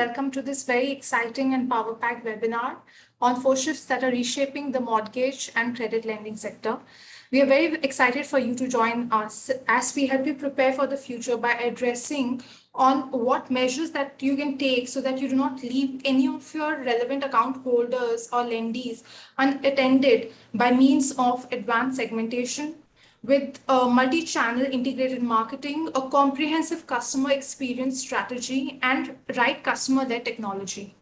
welcome to this very exciting and power-packed webinar on 4 shifts that are reshaping the mortgage and credit lending sector. We are very excited for you to join us as we help you prepare for the future by addressing on what measures that you can take so that you do not leave any of your relevant account holders or lendees unattended by means of advanced segmentation, with multi-channel integrated marketing, a comprehensive customer experience strategy, and right customer-led technology.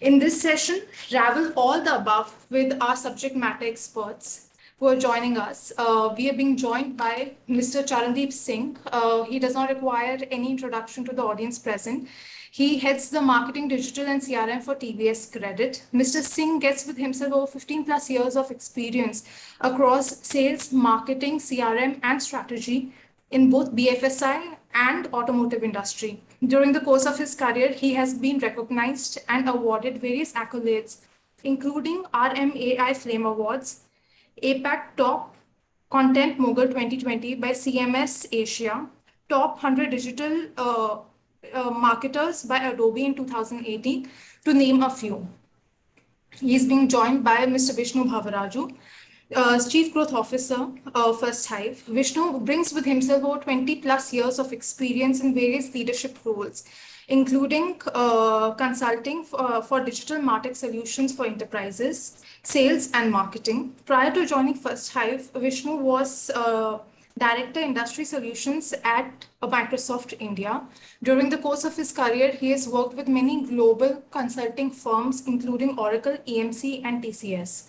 In this session, ravel all the above with our subject matter experts who are joining us. We are being joined by Mr. Charandeep Singh. He does not require any introduction to the audience present. He heads the marketing, digital, and CRM for TVS Credit. Mr. Singh gets with himself over 15 plus years of experience across sales, marketing, CRM, and strategy in both BFSI and automotive industry. During the course of his career, he has been recognized and awarded various accolades, including RMAI Flame Awards, APAC Top Content Mogul 2020 by CMS Asia, Top 100 Digital Marketers by Adobe in 2018, to name a few. He is being joined by Mr. Vishnu Bhavaraju, Chief Growth Officer, First Hive. Vishnu brings with himself over 20 plus years of experience in various leadership roles, including consulting for digital martech solutions for enterprises, sales, and marketing. Prior to joining First Hive, Vishnu was Director Industry Solutions at Microsoft India. During the course of his career, he has worked with many global consulting firms, including Oracle, EMC, and TCS.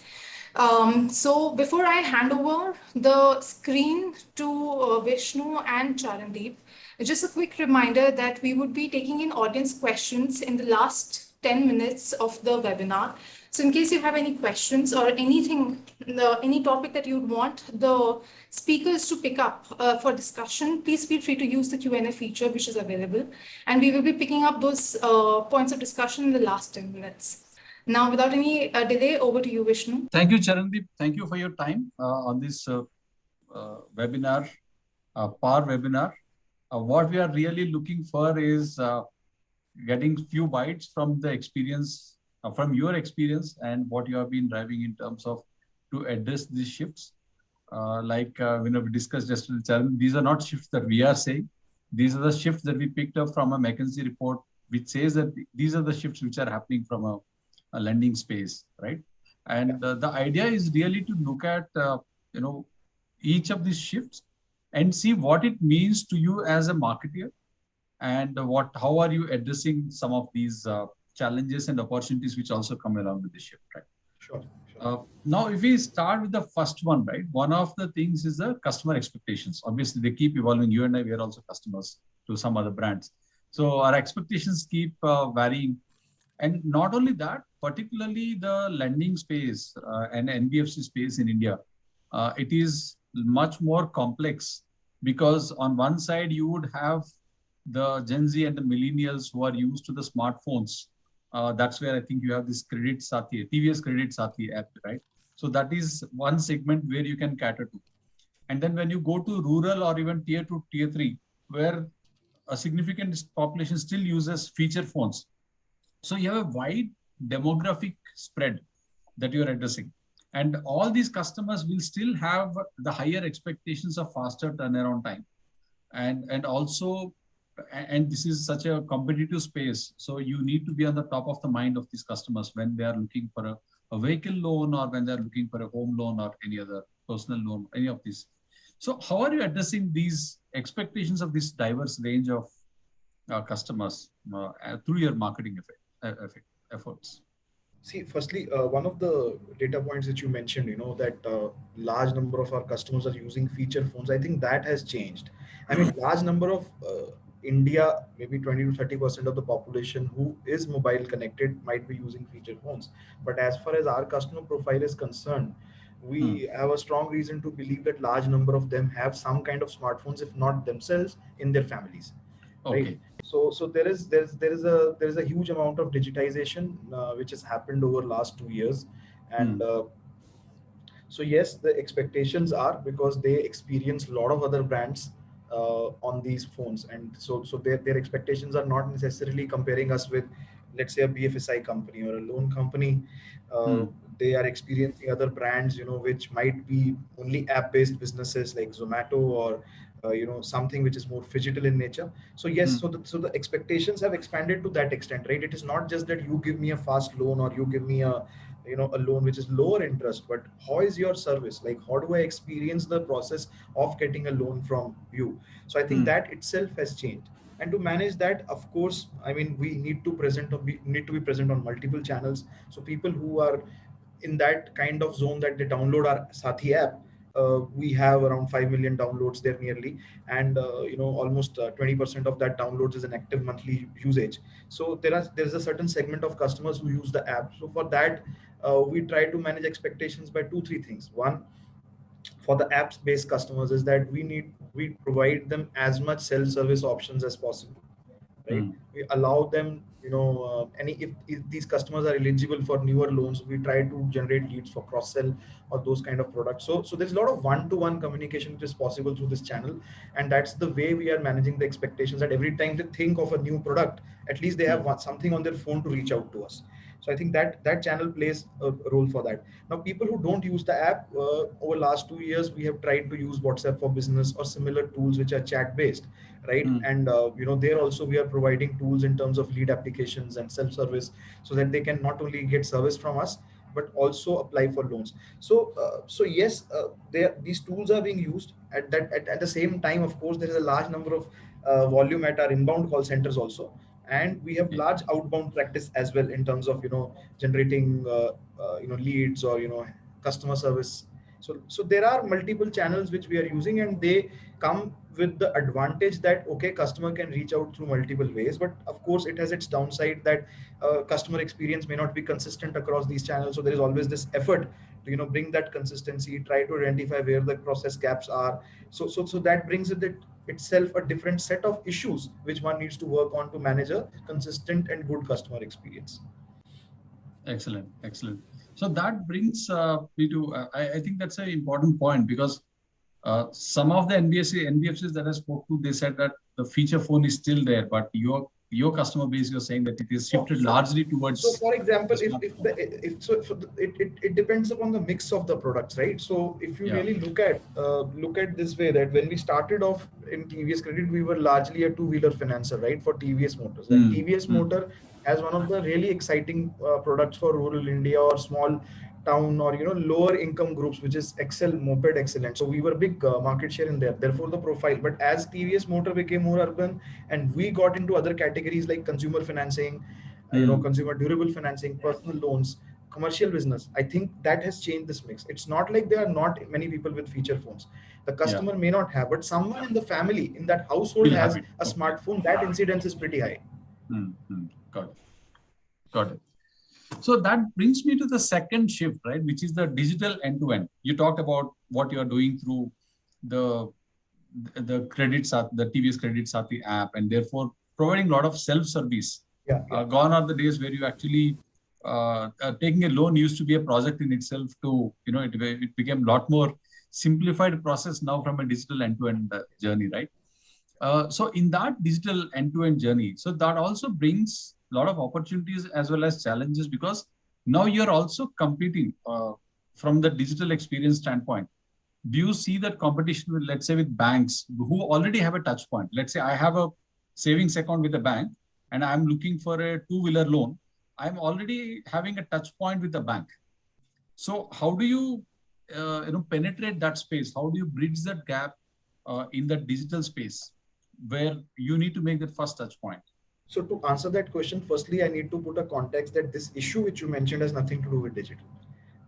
So before I hand over the screen to Vishnu and Charandeep, just a quick reminder that we would be taking in audience questions in the last 10 minutes of the webinar. So in case you have any questions or anything, any topic that you'd want the speakers to pick up for discussion, please feel free to use the Q&A feature which is available. And we will be picking up those points of discussion in the last 10 minutes. Now, without any delay, over to you, Vishnu. Thank you, Charandeep. Thank you for your time on this webinar, PAR webinar. What we are really looking for is getting few bites from the experience, from your experience and what you have been driving in terms of to address these shifts. We discussed yesterday, Charandeep, these are not shifts that we are saying. These are the shifts that we picked up from a McKinsey report, which says that these are the shifts which are happening from a lending space, right? And the idea is really to look at each of these shifts and see what it means to you as a marketer, and how are you addressing some of these challenges and opportunities which also come along with the shift, right? Sure. Now, if we start with the first one, right? One of the things is the customer expectations. Obviously, they keep evolving. You and I, we are also customers to some other brands. So our expectations keep varying. And not only that, particularly the lending space and NBFC space in India, it is much more complex, because on one side you would have the Gen Z and the millennials who are used to the smartphones. That's where I think you have this Credit Sathi, TVS Credit Sathi app, right? So that is one segment where you can cater to. And then when you go to rural or even tier 2, tier 3, where a significant population still uses feature phones. So you have a wide demographic spread that you are addressing. And all these customers will still have the higher expectations of faster turnaround time. And also, and this is such a competitive space. So you need to be on the top of the mind of these customers when they are looking for a vehicle loan, or when they're looking for a home loan or any other personal loan, any of these. So how are you addressing these expectations of this diverse range of customers through your marketing efforts? See, firstly, one of the data points that you mentioned, that large number of our customers are using feature phones. I think that has changed. I mean, large number of India, maybe 20 to 30% of the population who is mobile connected might be using feature phones. But as far as our customer profile is concerned, we have a strong reason to believe that large number of them have some kind of smartphones, if not themselves, in their families. Okay. Right? So there is a huge amount of digitization which has happened over last 2 years, and so yes, the expectations are, because they experience a lot of other brands on these phones, and so their expectations are not necessarily comparing us with let's say a BFSI company or a loan company, they are experiencing other brands, which might be only app-based businesses like Zomato or something which is more phygital in nature. So yes, so the expectations have expanded to that extent, right? It is not just that you give me a fast loan or you give me a loan which is lower interest, but how is your service, like how do I experience the process of getting a loan from you? So I think that itself has changed. And to manage that, of course, I mean, we need to be present on multiple channels. So people who are in that kind of zone that they download our Sathi app, we have around 5 million downloads there nearly, and almost 20% of that downloads is an active monthly usage. So there's a certain segment of customers who use the app. So for that, we try to manage expectations by two three things. One, for the apps based customers, is that we provide them as much self service options as possible, right? We allow them, if these customers are eligible for newer loans, we try to generate leads for cross sell or those kind of products. So there's a lot of one to one communication which is possible through this channel, and that's the way we are managing the expectations, that every time they think of a new product, at least they have something on their phone to reach out to us. So I think that channel plays a role for that. Now, people who don't use the app, over last 2 years, we have tried to use WhatsApp for Business or similar tools which are chat based, right? And there also we are providing tools in terms of lead applications and self service, so that they can not only get service from us but also apply for loans. So yes, these tools are being used. At the same time, of course, there is a large number of volume at our inbound call centers also, and we have large outbound practice as well in terms of generating leads or customer service. So there are multiple channels which we are using, and they come with the advantage that, okay, customer can reach out through multiple ways, but of course it has its downside that customer experience may not be consistent across these channels. So there is always this effort to bring that consistency, try to identify where the process gaps are. So that brings it itself a different set of issues which one needs to work on to manage a consistent and good customer experience. Excellent, excellent. So that brings me to, I think that's an important point, because some of the NBFCs that I spoke to, they said that the feature phone is still there, but your customer base, you're saying that it is shifted largely towards. So for example, it depends upon the mix of the products, right? So if you really look at this way, that when we started off in TVS Credit, we were largely a two-wheeler financer, right, for TVS Motors. And TVS Motor has one of the really exciting products for rural India or small town or lower income groups, which is Excel Moped Excellent. So we were big market share in there, therefore the profile. But as TVS Motor became more urban and we got into other categories like consumer financing, consumer durable financing, personal loans, commercial business, I think that has changed this mix. It's not like there are not many people with feature phones. The customer may not have, but someone in the family, in that household, has a smartphone. That incidence is pretty high. Got it. So that brings me to the second shift, right, which is the digital end-to-end. You talked about what you are doing through the TVS Credit Sathi app, and therefore providing a lot of self-service. Gone are the days where you actually taking a loan used to be a project in itself. To it became a lot more simplified process now from a digital end-to-end journey, right? So in that digital end-to-end journey, so that also brings a lot of opportunities as well as challenges, because now you're also competing from the digital experience standpoint. Do you see that competition with, let's say, with banks who already have a touch point? Let's say I have a savings account with a bank and I'm looking for a two-wheeler loan. I'm already having a touch point with the bank. So how do you penetrate that space? How do you bridge that gap in the digital space where you need to make that first touch point? So to answer that question, firstly, I need to put a context that this issue which you mentioned has nothing to do with digital.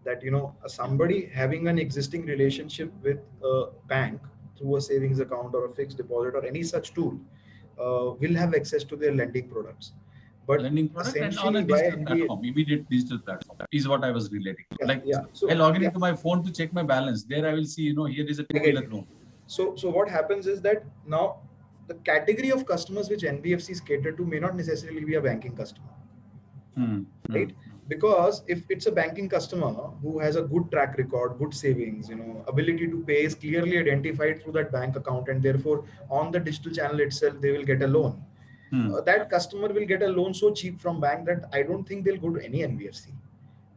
That, somebody having an existing relationship with a bank through a savings account or a fixed deposit or any such tool will have access to their lending products. But lending product and on a digital platform, immediate digital platform is what I was relating. So I log into my phone to check my balance. There I will see, here is a two-wheeler loan. So what happens is that now the category of customers which NBFCs cater to may not necessarily be a banking customer, right? Because if it's a banking customer who has a good track record, good savings, ability to pay is clearly identified through that bank account, and therefore on the digital channel itself, they will get a loan. that customer will get a loan so cheap from bank that I don't think they'll go to any NBFC,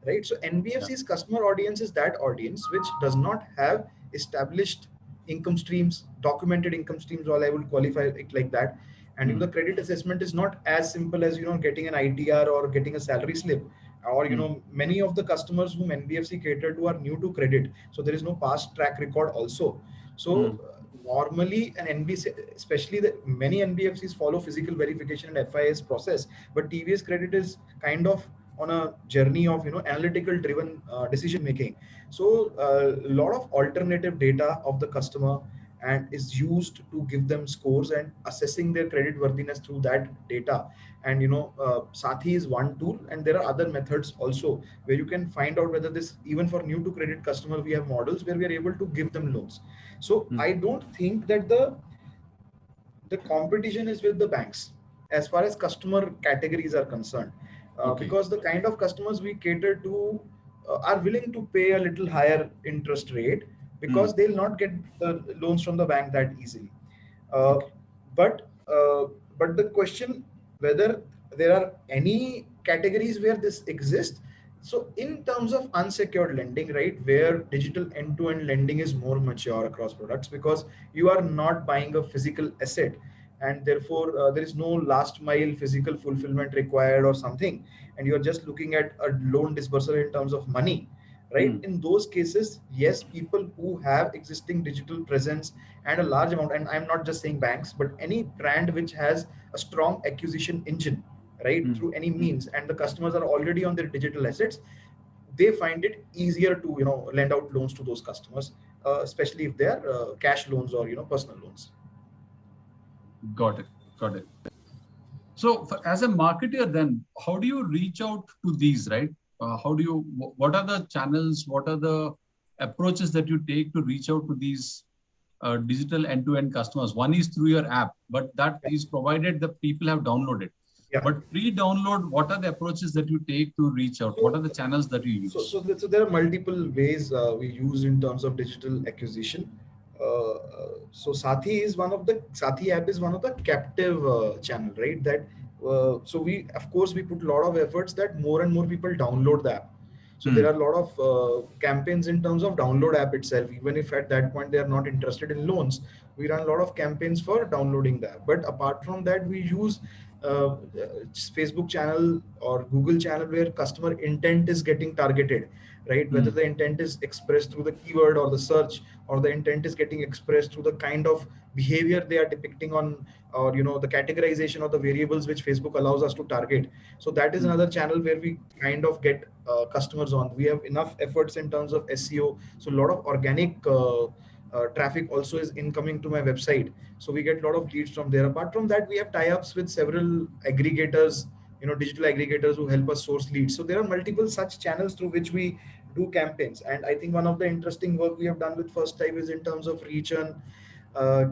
right? So NBFC's customer audience is that audience which does not have established income streams, documented income streams, all I would qualify it like that. And the credit assessment is not as simple as getting an ITR or getting a salary slip, or many of the customers whom NBFC cater to are new to credit, so there is no past track record also. So normally an NBC, especially the many NBFCs follow physical verification and FIS process, but TVS Credit is kind of on a journey of analytical driven decision making. So a lot of alternative data of the customer and is used to give them scores and assessing their credit worthiness through that data. And Sathi is one tool, and there are other methods also where you can find out whether this, even for new to credit customer, we have models where we are able to give them loans. So I don't think that the competition is with the banks as far as customer categories are concerned, because the kind of customers we cater to are willing to pay a little higher interest rate because they'll not get the loans from the bank that easily. uh, but uh, but the question whether there are any categories where this exists, so in terms of unsecured lending, right, where digital end-to-end lending is more mature across products, because you are not buying a physical asset, and therefore there is no last mile physical fulfillment required or something, and you're just looking at a loan disbursal in terms of money, right? In those cases, yes, people who have existing digital presence and a large amount, and I'm not just saying banks, but any brand which has a strong acquisition engine, right, through any means, and the customers are already on their digital assets, they find it easier to lend out loans to those customers, especially if they're cash loans or personal loans. Got it. Got it. So as a marketer, then how do you reach out to these, right? What are the channels, what are the approaches that you take to reach out to these digital end-to-end customers? One is through your app, but that is provided the people have downloaded. Yeah. But pre-download, what are the approaches that you take to reach out? What are the channels that you use? So there are multiple ways we use in terms of digital acquisition. So Sathi app is one of the captive channel, right? That so we, of course, we put a lot of efforts that more and more people download the app. So there are a lot of campaigns in terms of download app itself. Even if at that point they are not interested in loans, we run a lot of campaigns for downloading the app. But apart from that, we use Facebook channel or Google channel where customer intent is getting targeted, right? Whether the intent is expressed through the keyword or the search, or the intent is getting expressed through the kind of behavior they are depicting on, or the categorization of the variables which Facebook allows us to target. So that is another channel where we kind of get customers on. We have enough efforts in terms of SEO, so a lot of organic traffic also is incoming to my website, so we get a lot of leads from there. Apart from that, we have tie-ups with several aggregators, digital aggregators who help us source leads. So there are multiple such channels through which we do campaigns. And I think one of the interesting work we have done with First Type is in terms of reach and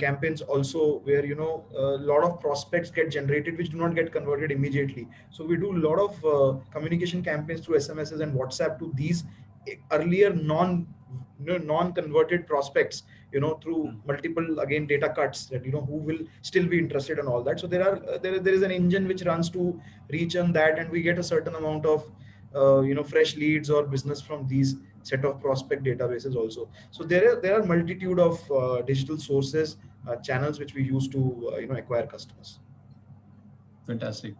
campaigns also, where a lot of prospects get generated which do not get converted immediately. So we do a lot of communication campaigns through SMSs and WhatsApp to these earlier non-converted prospects, through multiple, again, data cuts, that who will still be interested in all that. So there is an engine which runs to reach on that, and we get a certain amount of fresh leads or business from these set of prospect databases also. So there are multitude of digital sources, channels which we use to acquire customers. Fantastic.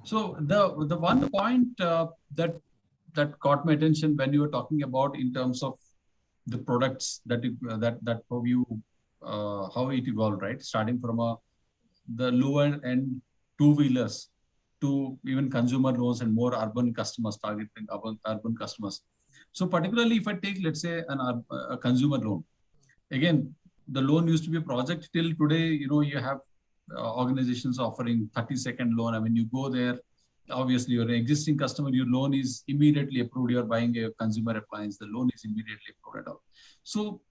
So the one point that caught my attention when you were talking about in terms of the products that how it evolved, right? Starting from the lower end two-wheelers to even consumer loans and more urban customers, targeting urban customers. So particularly if I take, let's say, a consumer loan, again, the loan used to be a project. Till today, you have organizations offering 30-second loan. I mean, you go there, obviously you're an existing customer, your loan is immediately approved. You're buying a consumer appliance, the loan is immediately approved at all. So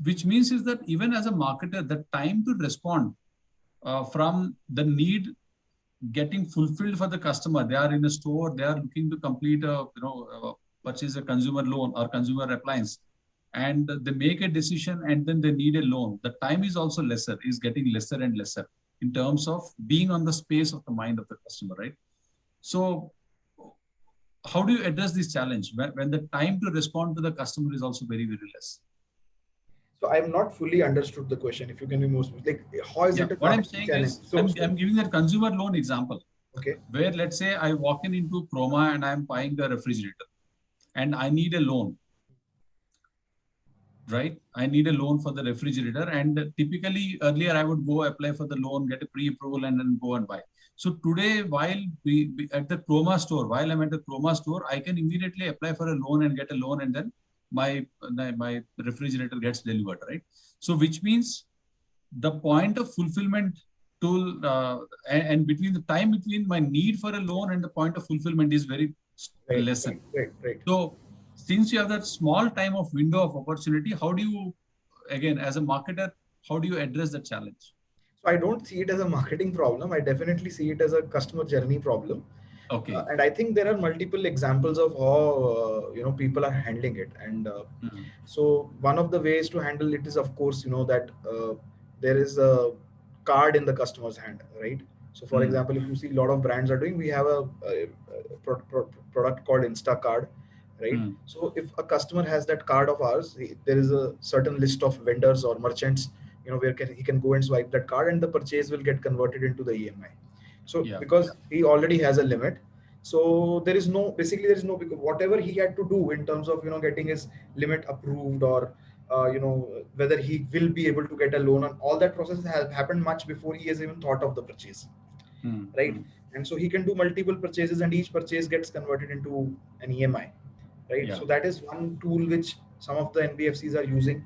which means is that even as a marketer, the time to respond from the need getting fulfilled for the customer, they are in a store, they are looking to complete purchase a consumer loan or consumer appliance, and they make a decision and then they need a loan. The time is also lesser, is getting lesser and lesser. in terms of being on the space of the mind of the customer, right? So how do you address this challenge when the time to respond to the customer is also very, very less? So I'm not fully understood the question. If you can be more specific, like how is Yeah, it a what I'm marketing saying challenge? is, I'm giving a consumer loan example Okay. where, let's say, I walk into Chroma and I'm buying a refrigerator and I need a loan, right? I need a loan for the refrigerator, and typically earlier I would go apply for the loan, get a pre-approval, and then go and buy. So today, while we at the Chroma store, while I'm at the Chroma store, I can immediately apply for a loan and get a loan, and then my refrigerator gets delivered, right? So which means the point of fulfillment tool and between the time between my need for a loan and the point of fulfillment is very Right. lessened. Right. So since you have that small time of window of opportunity, how do you, again, as a marketer, how do you address that challenge? So I don't see it as a marketing problem. I definitely see it as a customer journey problem. Okay. And I think there are multiple examples of how people are handling it. And Mhm. so one of the ways to handle it is, of course, that there is a card in the customer's hand, right? So, for Mhm. example, if you see a lot of brands are doing, we have a product called Instacard, right? Mhm. So if a customer has that card of ours, there is a certain list of vendors or merchants, where he can go and swipe that card, and the purchase will get converted into the EMI. So Yeah. because he already has a limit, so there is no, basically there is no, because whatever he had to do in terms of getting his limit approved, or whether he will be able to get a loan, and all that process has happened much before he has even thought of the purchase, right? Mhm. And so he can do multiple purchases, and each purchase gets converted into an EMI, right? Yeah. So that is one tool which some of the NBFCs are using.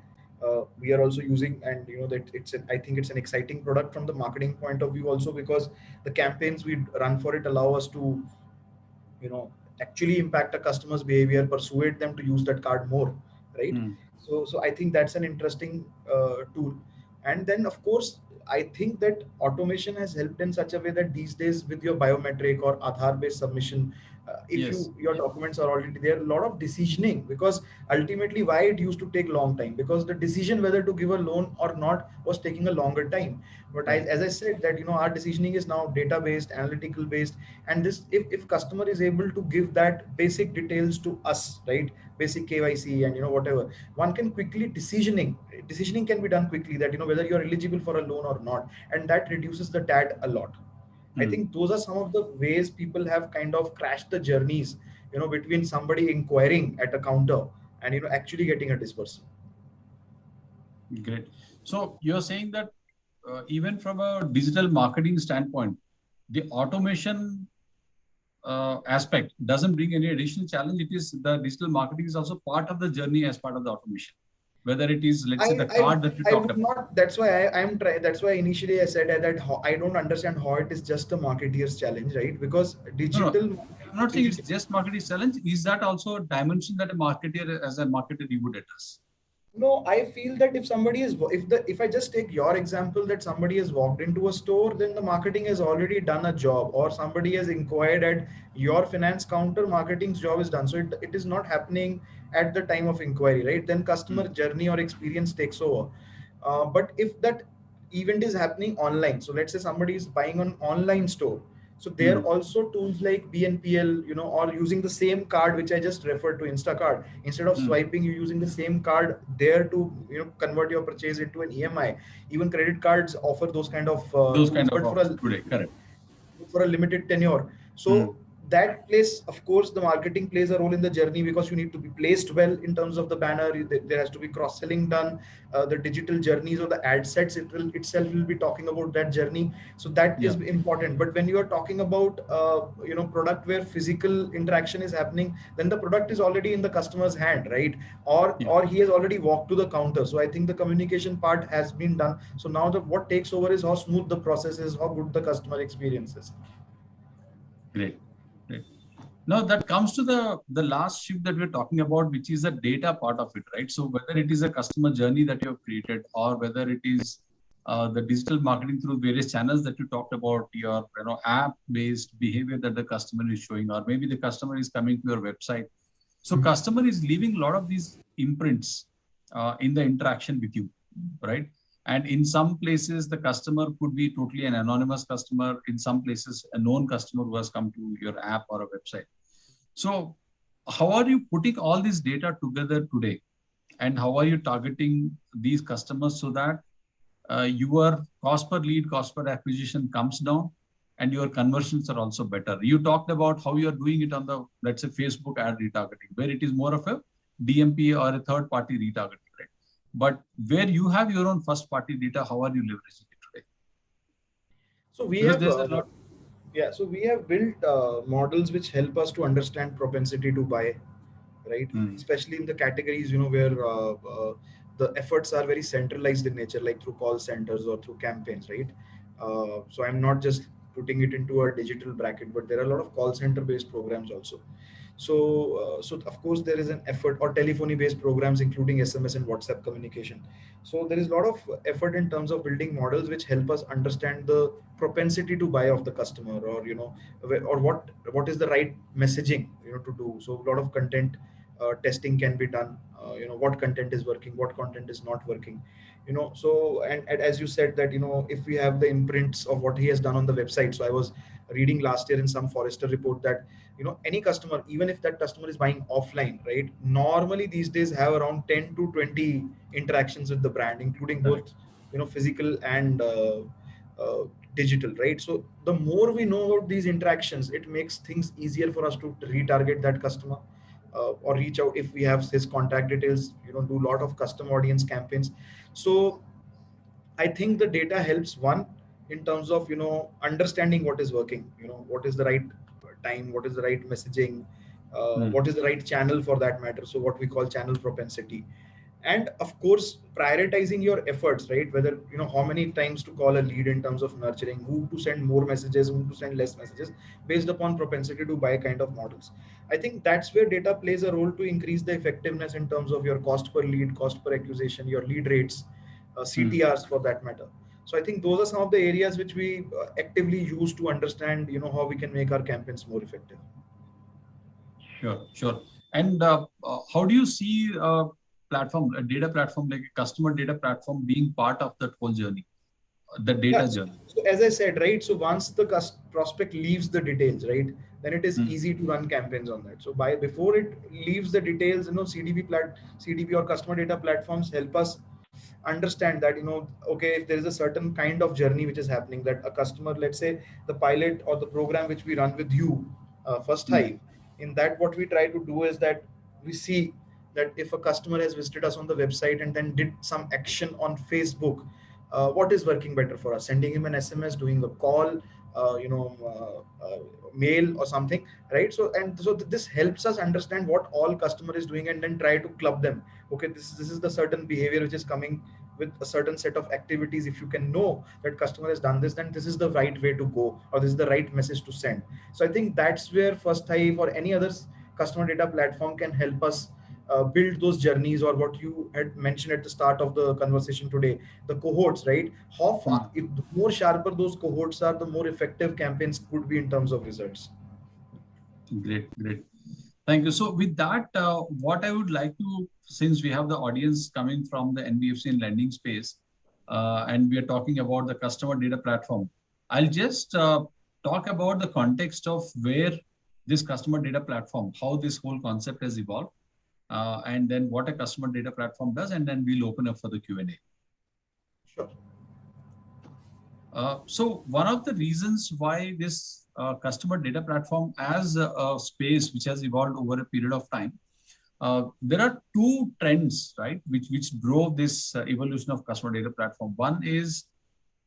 We are also using, and that I think it's an exciting product from the marketing point of view also, because the campaigns we run for it allow us to actually impact a customer's behavior, persuade them to use that card more, right? Mhm. So I think that's an interesting tool. And then, of course, I think that automation has helped in such a way that these days, with your biometric or Aadhaar based submission, if Yes. your documents are already there, a lot of decisioning, because ultimately why it used to take long time, because the decision whether to give a loan or not was taking a longer time. But Right. as I said, that our decisioning is now data based, analytical based. And this, if customer is able to give that basic details to us, right, basic KYC and whatever, one can quickly decisioning can be done quickly, that whether you're eligible for a loan or not, and that reduces the TAT a lot. I Mhm. think those are some of the ways people have kind of crashed the journeys, between somebody inquiring at a counter and actually getting a disbursement. Great. So you're saying that even from a digital marketing standpoint, the automation aspect doesn't bring any additional challenge. It is the digital marketing is also part of the journey as part of the automation. Whether it is, let's say, the I card that you I talked would about. not. That's why I'm trying. That's why initially I said that I don't understand how it is just a marketeer's challenge, right? Because No, no, digital, I'm not saying it's digital. just marketing challenge. Is that also a dimension that a marketer, as a marketer, you would address? No, I feel that if somebody is, if I just take your example, that somebody has walked into a store, then the marketing has already done a job, or somebody has inquired at your finance counter, marketing's job is done. So it is not happening at the time of inquiry, right? Then customer Hmm. journey or experience takes over. But if that event is happening online, so let's say somebody is buying on online store, so there Hmm. also tools like BNPL, or using the same card which I just referred to, Instacard. Instead of Hmm. swiping, you using the same card there to convert your purchase into an EMI. Even credit cards offer those kind of Those tools, kind of but offers today, correct? for a limited tenure. Hmm. So that plays, of course, the marketing plays a role in the journey, because you need to be placed well in terms of the banner. There has to be cross selling done. The digital journeys or the ad sets, itself will be talking about that journey. So that is Yeah. important. But when you are talking about product where physical interaction is happening, then the product is already in the customer's hand, right? Yeah. Or he has already walked to the counter. So I think the communication part has been done. So now the what takes over is how smooth the process is, how good the customer experience is. Great. Great. Now that comes to the last shift that we're talking about, which is the data part of it, right? So whether it is a customer journey that you have created, or whether it is the digital marketing through various channels that you talked about, your app-based behavior that the customer is showing, or maybe the customer is coming to your website. So customer is leaving a lot of these imprints in the interaction with you, right? And in some places, the customer could be totally an anonymous customer. In some places, a known customer who has come to your app or a website. So how are you putting all this data together today? And how are you targeting these customers so that your cost per lead, cost per acquisition comes down and your conversions are also better? You talked about how you are doing it on the, let's say, Facebook ad retargeting, where it is more of a DMP or a third party retargeting, right? But where you have your own first party data, how are you leveraging it today? So we Because have there's a lot. yeah, so we have built models which help us to understand propensity to buy, right? Especially in the categories, where the efforts are very centralized in nature, like through call centers or through campaigns, right? So I'm not just putting it into a digital bracket, but there are a lot of call center based programs also. So of course there is an effort, or telephony based programs including SMS and WhatsApp communication. So there is a lot of effort in terms of building models which help us understand the propensity to buy of the customer, or or what is the right messaging to do. So a lot of content testing can be done. What content is working, what content is not working. So and as you said that if we have the imprints of what he has done on the website. So I was reading last year in some Forrester report that any customer, even if that customer is buying offline, right, normally these days have around 10 to 20 interactions with the brand, including both physical and digital, right? So the more we know about these interactions, it makes things easier for us to retarget that customer, or reach out if we have his contact details, do a lot of custom audience campaigns. So I think the data helps, one, in terms of understanding what is working, what is the right time, what is the right messaging, what is the right channel for that matter. So what we call channel propensity, and of course prioritizing your efforts, right? Whether how many times to call a lead in terms of nurturing, who to send more messages, who to send less messages, based upon propensity to buy kind of models. I think that's where data plays a role to increase the effectiveness in terms of your cost per lead, cost per acquisition, your lead rates, CTRs for that matter. So I think those are some of the areas which we actively use to understand, how we can make our campaigns more effective. Sure, sure. And how do you see a data platform like a customer data platform being part of that whole journey, the data journey? So as I said, right, so once the prospect leaves the details, right, then it is easy to run campaigns on that. So before it leaves the details, CDP or customer data platforms help us understand that, okay, if there is a certain kind of journey which is happening, that a customer, let's say the pilot or the program which we run with you, First Hive, in that what we try to do is that we see that if a customer has visited us on the website and then did some action on Facebook, what is working better for us, sending him an SMS, doing a call, mail or something, right? So this helps us understand what all customer is doing and then try to club them. Okay, this is the certain behavior which is coming with a certain set of activities. If you can know that customer has done this, then this is the right way to go, or this is the right message to send. So I think that's where First Hive or any other customer data platform can help us build those journeys, or what you had mentioned at the start of the conversation today, the cohorts, right? How far, if the more sharper those cohorts are, the more effective campaigns could be in terms of results. Great, great. Thank you. So with that, what I would like to, since we have the audience coming from the NBFC and lending space, and we are talking about the customer data platform, I'll just talk about the context of where this customer data platform, how this whole concept has evolved, and then what a customer data platform does, and then we'll open up for the Q&A. Sure. So one of the reasons why this customer data platform as a space which has evolved over a period of time, there are two trends, right, which drove this evolution of customer data platform. One is,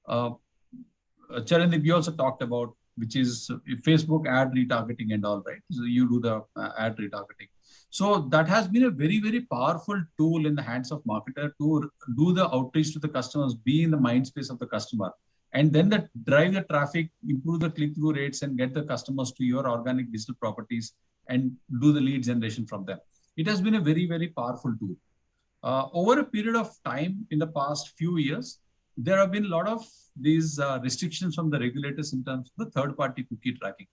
Charandeep, you also talked about, which is Facebook ad retargeting and all, right? So you do the ad retargeting. So that has been a very, very powerful tool in the hands of marketer to do the outreach to the customers, be in the mind space of the customer, and then drive the traffic, improve the click-through rates, and get the customers to your organic digital properties and do the lead generation from them. It has been a very, very powerful tool. Over a period of time in the past few years, there have been a lot of these restrictions from the regulators in terms of the third-party cookie tracking,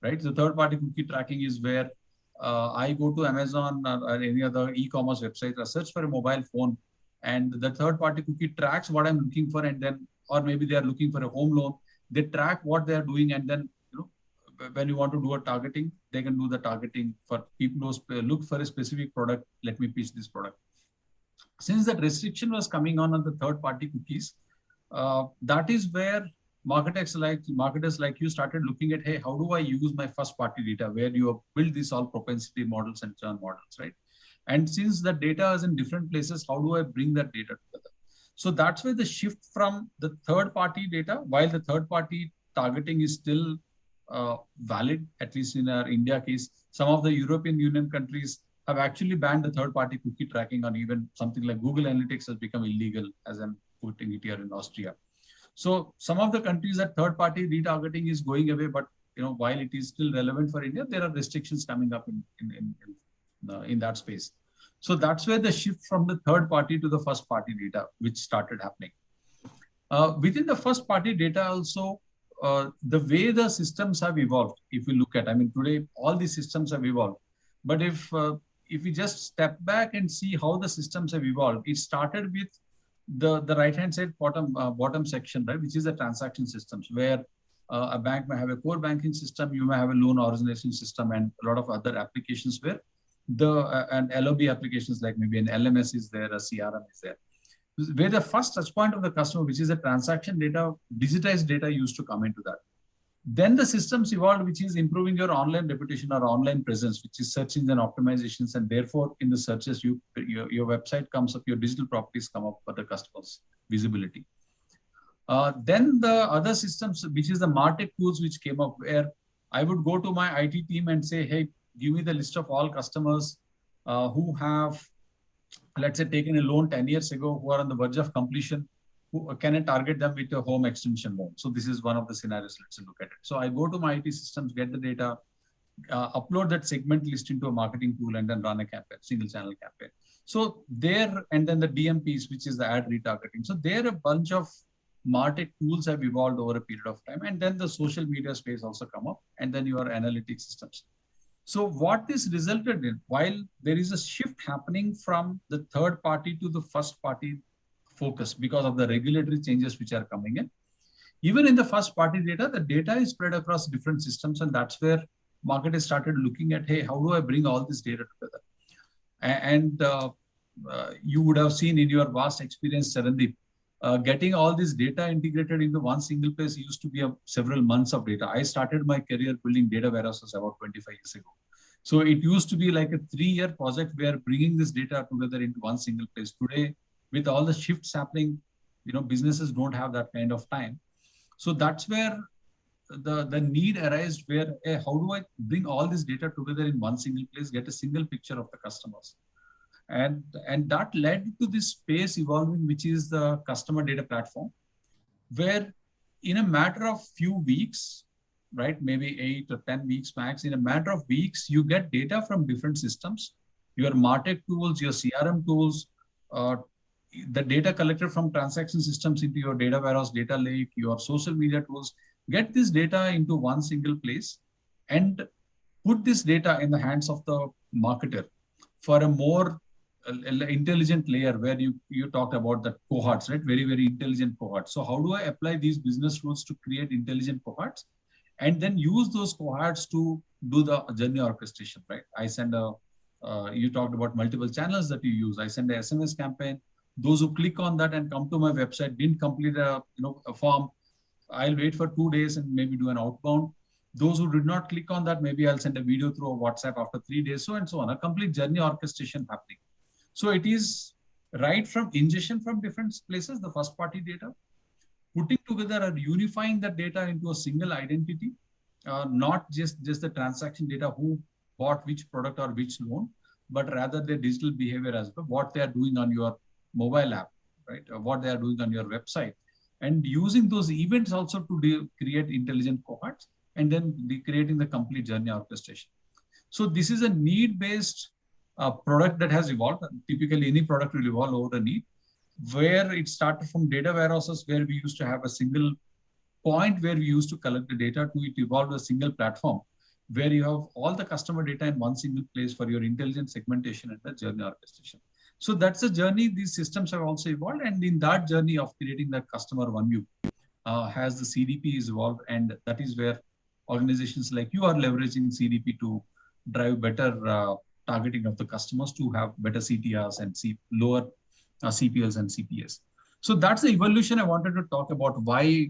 right? The third-party cookie tracking is where I go to Amazon or any other e-commerce website, I search for a mobile phone, and the third party cookie tracks what I'm looking for, and then, or maybe they are looking for a home loan, they track what they are doing, and then, when you want to do a targeting, they can do the targeting for people who look for a specific product. Let me pitch this product. Since that restriction was coming on the third party cookies, that is where marketers like you started looking at, hey, how do I use my first party data, where you have built these all propensity models and churn models, right? And since the data is in different places, how do I bring that data together? So that's where the shift from the third party data, while the third party targeting is still valid, at least in our India case, some of the European Union countries have actually banned the third party cookie tracking, on even something like Google Analytics has become illegal, as I'm putting it here in Austria. So some of the countries that third party retargeting is going away, but while it is still relevant for India, there are restrictions coming up in that space. So that's where the shift from the third party to the first party data, which started happening. Within the first party data also, the way the systems have evolved, if we look at, today all these systems have evolved. But if we just step back and see how the systems have evolved, it started with the right-hand side bottom section, right, which is the transaction systems, where a bank may have a core banking system, you may have a loan origination system, and a lot of other applications where and LOB applications, like maybe an LMS is there, a CRM is there, where the first touch point of the customer, which is the transaction data, digitized data, used to come into that. Then the systems evolved, which is improving your online reputation or online presence, which is search engine optimizations, and therefore in the searches, your website comes up, your digital properties come up for the customer's visibility. Then the other systems, which is the MarTech tools, which came up, where I would go to my IT team and say, hey, give me the list of all customers who have, let's say, taken a loan 10 years ago, who are on the verge of completion. Who can I target them with a home extension loan? So this is one of the scenarios. Let's look at it. So I go to my IT systems, get the data, upload that segment list into a marketing tool, and then run a campaign, single channel campaign. So there, and then the DMPs, which is the ad retargeting. So there, a bunch of MarTech tools have evolved over a period of time. And then the social media space also come up, and then your analytics systems. So what this resulted in, while there is a shift happening from the third party to the first party focus because of the regulatory changes which are coming in, even in the first party data, the data is spread across different systems. And that's where marketers started looking at, hey, how do I bring all this data together? And you would have seen in your vast experience, Charandeep, getting all this data integrated into one single place used to be several months of data. I started my career building data warehouses about 25 years ago. So it used to be like a 3-year project where bringing this data together into one single place. Today, with all the shifts happening, businesses don't have that kind of time. So that's where the need arises, where, hey, how do I bring all this data together in one single place, get a single picture of the customers? And that led to this space evolving, which is the customer data platform, where in a matter of few weeks, right, maybe 8 or 10 weeks max, in a matter of weeks, you get data from different systems, your MarTech tools, your CRM tools, the data collected from transaction systems into your data warehouse, data lake, your social media tools, get this data into one single place and put this data in the hands of the marketer for a more intelligent layer, where you talked about the cohorts, right? Very, very intelligent cohorts. So how do I apply these business rules to create intelligent cohorts, and then use those cohorts to do the journey orchestration, right? I send you talked about multiple channels that you use. I send a SMS campaign. Those who click on that and come to my website, didn't complete a form, I'll wait for 2 days and maybe do an outbound. Those who did not click on that, maybe I'll send a video through a WhatsApp after 3 days, so and so on. A complete journey orchestration happening. So it is right from ingestion from different places, the first party data, putting together or unifying that data into a single identity, not just the transaction data, who bought which product or which loan, but rather their digital behavior as well, what they are doing on your mobile app, right? What they are doing on your website, and using those events also to create intelligent cohorts, and then creating the complete journey orchestration. So this is a need-based product that has evolved. Typically, any product will evolve over a need, where it started from data warehouses, where we used to have a single point where we used to collect the data, to it evolved a single platform where you have all the customer data in one single place for your intelligent segmentation and the journey orchestration. So that's a journey. These systems have also evolved, and in that journey of creating that customer one view, has the CDP is evolved, and that is where organizations like you are leveraging CDP to drive better targeting of the customers to have better CTRs and lower CPLs and CPS. So that's the evolution I wanted to talk about, why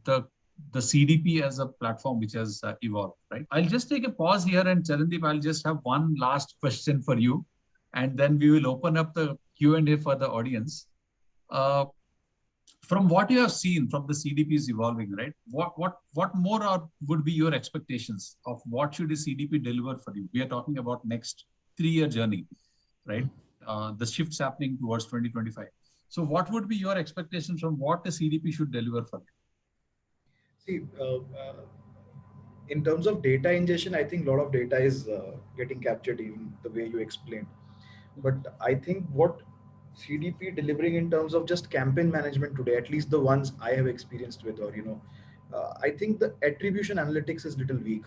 the CDP as a platform which has evolved, right? I'll just take a pause here, and Charandeep, I'll just have one last question for you, and then we will open up the Q&A for the audience. From what you have seen from the CDPs evolving, right? What more would be your expectations of what should a CDP deliver for you? We are talking about next 3-year journey, right? The shifts happening towards 2025. So what would be your expectations from what the CDP should deliver for you? See, in terms of data ingestion, I think a lot of data is getting captured in the way you explained. But I think what CDP delivering in terms of just campaign management today, at least the ones I have experienced with, or I think the attribution analytics is little weak.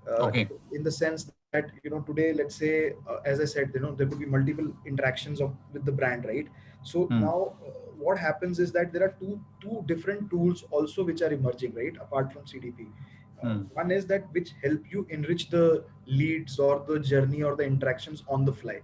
Okay. In the sense that today, let's say, as I said, there could be multiple interactions with the brand, right? So now what happens is that there are two different tools also which are emerging, right, apart from CDP. One is that which help you enrich the leads or the journey or the interactions on the fly.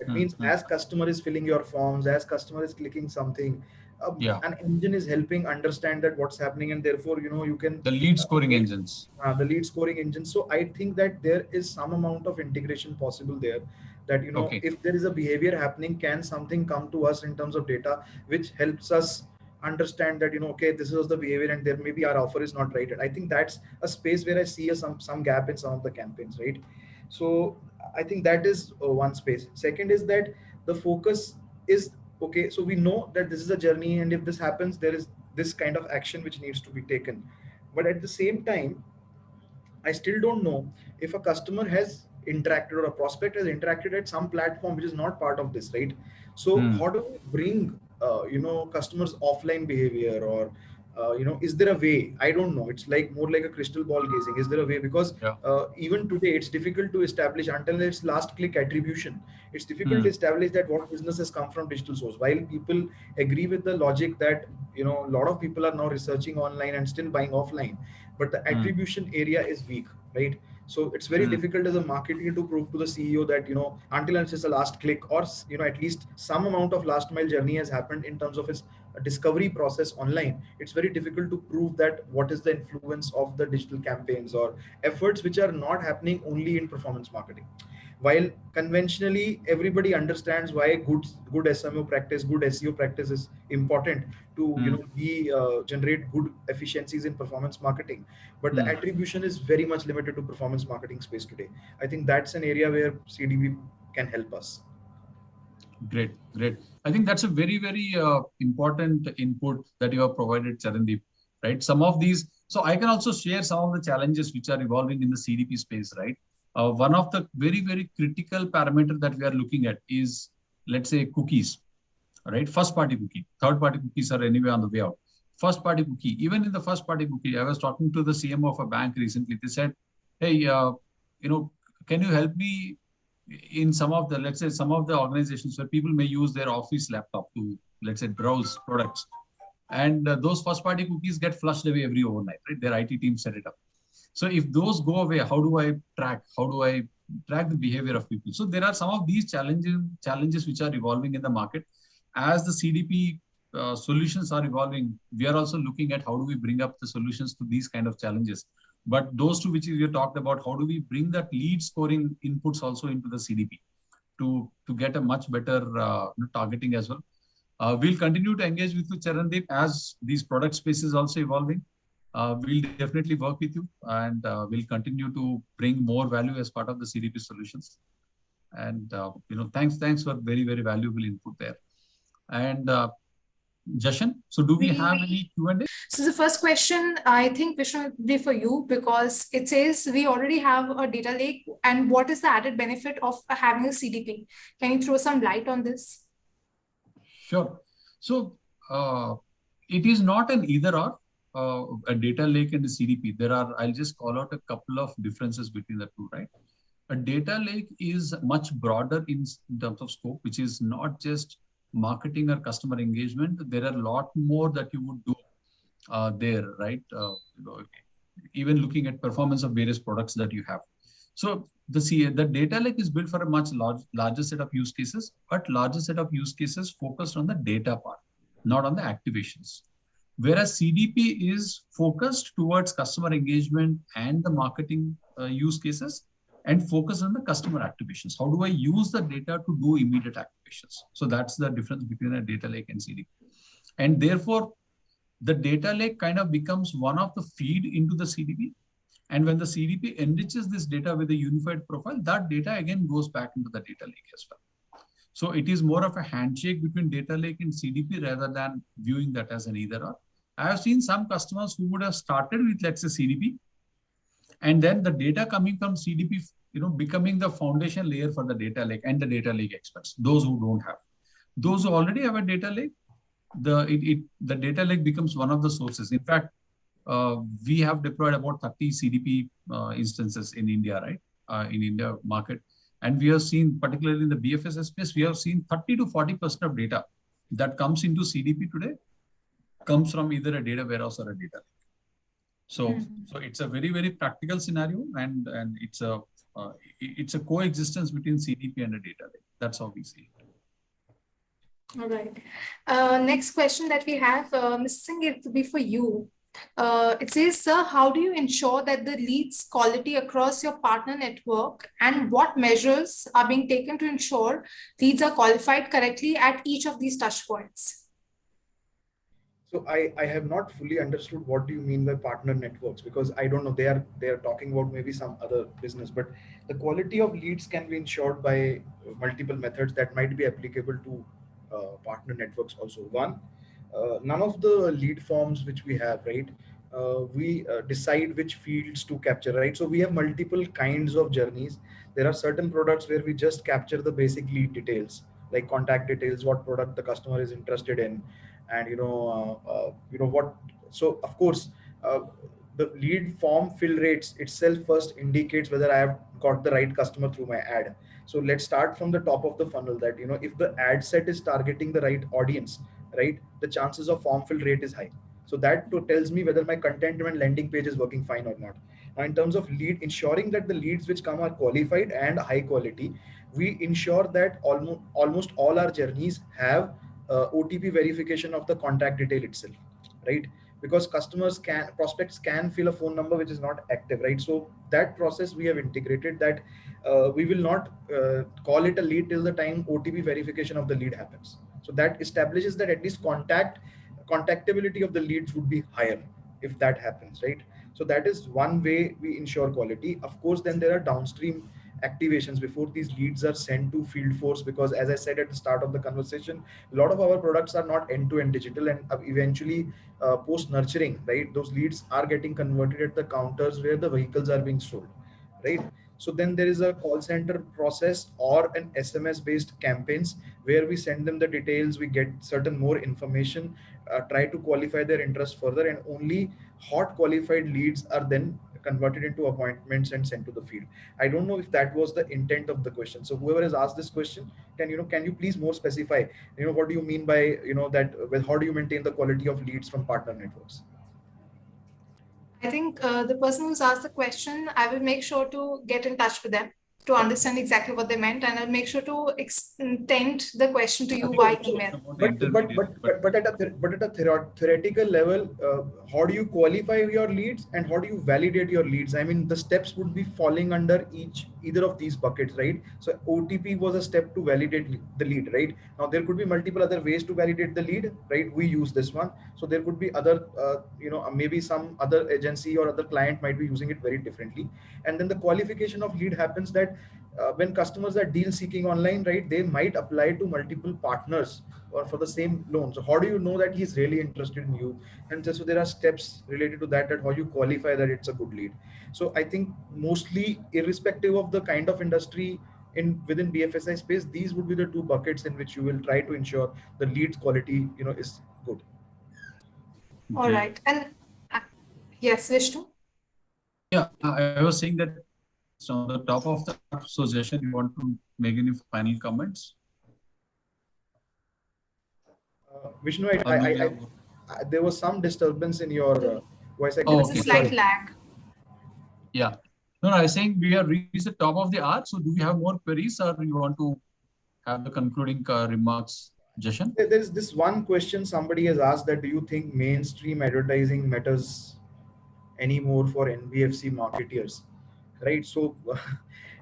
It means as customer is filling your forms, as customer is clicking something, an engine is helping understand that what's happening, and therefore you can the lead scoring engines. The lead scoring engine. So I think that there is some amount of integration possible there. That if there is a behavior happening, can something come to us in terms of data which helps us understand that okay, this is the behavior, and there maybe our offer is not right. And I think that's a space where I see some gap in some of the campaigns, right? So I think that is one space. Second is that the focus is okay. So we know that this is a journey, and if this happens, there is this kind of action which needs to be taken. But at the same time, I still don't know if a customer has interacted or a prospect has interacted at some platform which is not part of this, right? So how do we bring customers offline behavior, or is there a way? I don't know. It's like more like a crystal ball gazing. Is there a way? Because even today it's difficult to establish until it's last click attribution. It's difficult to establish that what business has come from digital source. While people agree with the logic that a lot of people are now researching online and still buying offline, but the attribution area is weak, right? So it's very difficult as a marketer to prove to the CEO that until it's a last click, or at least some amount of last mile journey has happened in terms of its discovery process online. It's very difficult to prove that what is the influence of the digital campaigns or efforts which are not happening only in performance marketing. While conventionally everybody understands why good SMO practice, good SEO practice is important to generate good efficiencies in performance marketing, but the attribution is very much limited to performance marketing space today. I think that's an area where CDP can help us. Great. I think that's a very, very important input that you have provided, Charandeep, right? Some of these, so I can also share some of the challenges which are evolving in the CDP space, right? One of the very, very critical parameter that we are looking at is, let's say, cookies, right? First party cookie, third party cookies are anyway on the way out. First party cookie, even in the first party cookie, I was talking to the CMO of a bank recently. They said, hey, can you help me in some of the, let's say, some of the organizations where people may use their office laptop to, let's say, browse products. And those first party cookies get flushed away every overnight, right? Their IT team set it up. So if those go away, how do I track the behavior of people? So there are some of these challenges which are evolving in the market. As the CDP solutions are evolving, we are also looking at how do we bring up the solutions to these kind of challenges. But those two which we talked about, how do we bring that lead scoring inputs also into the CDP to get a much better targeting as well. We'll continue to engage with you, Charandeep, as these product spaces also evolving. We'll definitely work with you, and we'll continue to bring more value as part of the CDP solutions. And thanks for very, very valuable input there. And Jashan, so do we have any Q&A? So the first question, I think, Vishnu, will be for you, because it says we already have a data lake, and what is the added benefit of having a CDP? Can you throw some light on this? Sure. So it is not an either or. A data lake and a CDP. I'll just call out a couple of differences between the two, right? A data lake is much broader in terms of scope, which is not just marketing or customer engagement. There are a lot more that you would do there, right? Even looking at performance of various products that you have. So the data lake is built for a much larger set of use cases, but larger set of use cases focused on the data part, not on the activations. Whereas CDP is focused towards customer engagement and the marketing use cases and focus on the customer activations. How do I use the data to do immediate activations? So that's the difference between a data lake and CDP. And therefore, the data lake kind of becomes one of the feed into the CDP. And when the CDP enriches this data with a unified profile, that data again goes back into the data lake as well. So it is more of a handshake between data lake and CDP rather than viewing that as an either or. I have seen some customers who would have started with, let's say, CDP, and then the data coming from CDP, becoming the foundation layer for the data lake and the data lake experts, those who don't have. Those who already have a data lake, the data lake becomes one of the sources. In fact, we have deployed about 30 CDP instances in India, right? In India market. And we have seen, particularly in the BFSI space, we have seen 30 to 40% of data that comes into CDP today comes from either a data warehouse or a data lake. So it's a very, very practical scenario, and it's a coexistence between CDP and a data lake. That's how we see it. All right. Next question that we have, Mr. Singh, it will be for you. It says, sir, how do you ensure that the leads quality across your partner network, and what measures are being taken to ensure leads are qualified correctly at each of these touch points? So I have not fully understood what do you mean by partner networks, because I don't know, they are talking about maybe some other business, but the quality of leads can be ensured by multiple methods that might be applicable to partner networks also. One, none of the lead forms which we have, right, we decide which fields to capture, right? So we have multiple kinds of journeys. There are certain products where we just capture the basic lead details, like contact details, what product the customer is interested in, and what. So of course, the lead form fill rates itself first indicates whether I have got the right customer through my ad. So let's start from the top of the funnel, that if the ad set is targeting the right audience, right, the chances of form fill rate is high. So that tells me whether my content and landing page is working fine or not. Now, in terms of lead, ensuring that the leads which come are qualified and high quality, we ensure that almost all our journeys have OTP verification of the contact detail itself, right? Because prospects can fill a phone number which is not active, right? So that process we have integrated, that we will not call it a lead till the time OTP verification of the lead happens. So that establishes that at least contactability of the leads would be higher if that happens, right? So that is one way we ensure quality. Of course, then there are downstream activations before these leads are sent to field force, because as I said at the start of the conversation, a lot of our products are not end-to-end digital, and eventually post nurturing, right, those leads are getting converted at the counters where the vehicles are being sold, right? So then there is a call center process or an SMS based campaigns where we send them the details, we get certain more information, try to qualify their interest further, and only hot qualified leads are then converted into appointments and sent to the field. I don't know if that was the intent of the question. So whoever has asked this question, can you please more specify, what do you mean by, that, how do you maintain the quality of leads from partner networks? I think the person who's asked the question, I will make sure to get in touch with them to understand exactly what they meant, and I'll make sure to extend the question to you via email. But at a theoretical level, how do you qualify your leads and how do you validate your leads? I mean, the steps would be falling under either of these buckets, right? So OTP was a step to validate the lead, right? Now there could be multiple other ways to validate the lead, right? We use this one. So there could be other, maybe some other agency or other client might be using it very differently. And then the qualification of lead happens that when customers are deal seeking online, right, they might apply to multiple partners or for the same loan. So how do you know that he's really interested in you? And so there are steps related to that how you qualify that it's a good lead. So I think mostly irrespective of the kind of industry within BFSI space, these would be the two buckets in which you will try to ensure the leads quality, is good. All right. And yes, Vishnu? Yeah, I was saying that on the top of the association, you want to make any final comments? Vishnu, Or maybe there was some disturbance in your voice. There was a slight lag. Yeah. No, I was saying we have reached the top of the arc. So do we have more queries, or you want to have the concluding remarks, Jashan? There's this one question somebody has asked, that do you think mainstream advertising matters anymore for NBFC marketeers? Right. So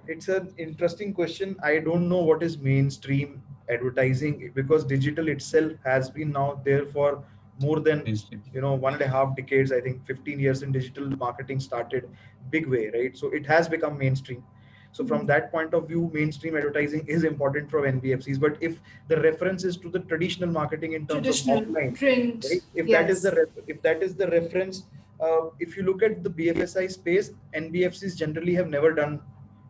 it's an interesting question. I don't know what is mainstream advertising, because digital itself has been now there for more than Mainstream. 1.5 decades. I think 15 years in digital marketing started big way, right? So it has become mainstream. So from that point of view, mainstream advertising is important for NBFCs. But if the reference is to the traditional marketing in terms of Traditional offline, print. right? If Yes. that is the reference, if you look at the BFSI space, NBFCs generally have never done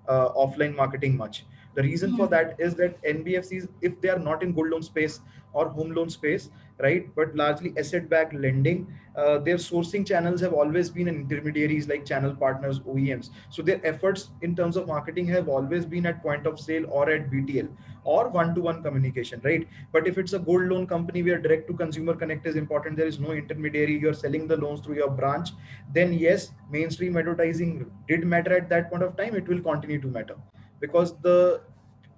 offline marketing much. The reason for that is that NBFCs, if they are not in gold loan space or home loan space, right, but largely asset-backed lending, their sourcing channels have always been intermediaries like channel partners, OEMs. So their efforts in terms of marketing have always been at point of sale or at BTL or one-to-one communication, right? But if it's a gold loan company where direct to consumer connect is important, there is no intermediary, you're selling the loans through your branch, then yes, mainstream advertising did matter at that point of time. It will continue to matter, because the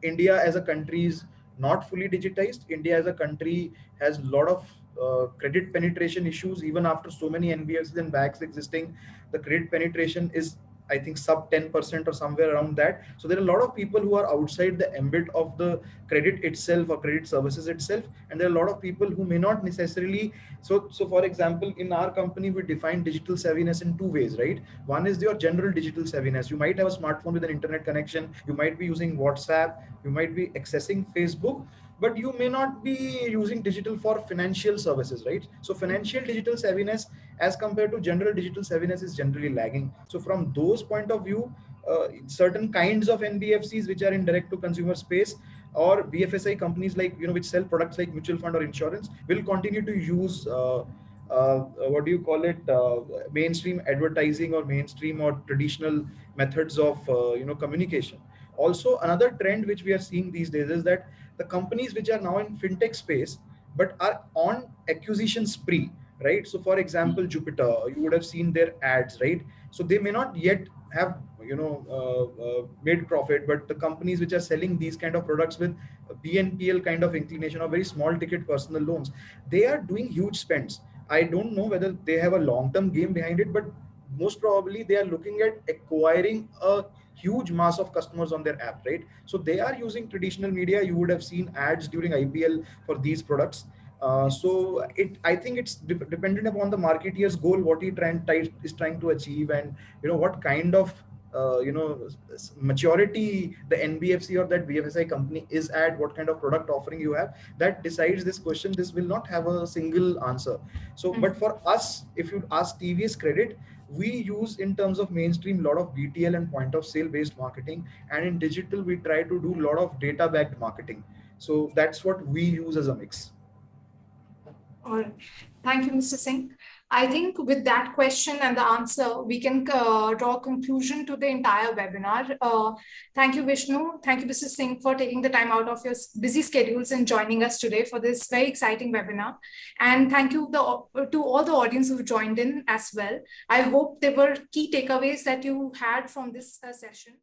India as a country is not fully digitized. India as a country has a lot of credit penetration issues. Even after so many NBFCs and banks existing, the credit penetration is, I think, sub 10% or somewhere around that. So there are a lot of people who are outside the ambit of the credit itself or credit services itself, and there are a lot of people who may not necessarily. So for example, in our company, we define digital savviness in two ways, right? One is your general digital savviness. You might have a smartphone with an internet connection, you might be using WhatsApp, you might be accessing Facebook, but you may not be using digital for financial services, right? So financial digital savviness as compared to general digital savviness is generally lagging. So from those point of view, certain kinds of NBFCs which are in direct to consumer space, or BFSI companies like, which sell products like mutual fund or insurance, will continue to use what do you call it, mainstream advertising or mainstream or traditional methods of communication. Also, another trend which we are seeing these days is that the companies which are now in fintech space but are on acquisition spree, right? So for example, Jupiter, you would have seen their ads, right? So they may not yet have made profit, but the companies which are selling these kind of products with BNPL kind of inclination or very small ticket personal loans, they are doing huge spends. I don't know whether they have a long term game behind it, but most probably they are looking at acquiring a huge mass of customers on their app, right? So they are using traditional media. You would have seen ads during IPL for these products. So I think it's dependent upon the marketeer's goal, what he is trying to achieve, and what kind of maturity the NBFC or that BFSI company is at, what kind of product offering you have, that decides this question. This will not have a single answer. So, but for us, if you ask TVS Credit, we use in terms of mainstream a lot of BTL and point of sale based marketing, and in digital we try to do a lot of data backed marketing. So that's what we use as a mix. All right. Thank you, Mr. Singh. I think with that question and the answer, we can draw a conclusion to the entire webinar. Thank you, Vishnu. Thank you, Mr. Singh, for taking the time out of your busy schedules and joining us today for this very exciting webinar. And thank you to all the audience who joined in as well. I hope there were key takeaways that you had from this session.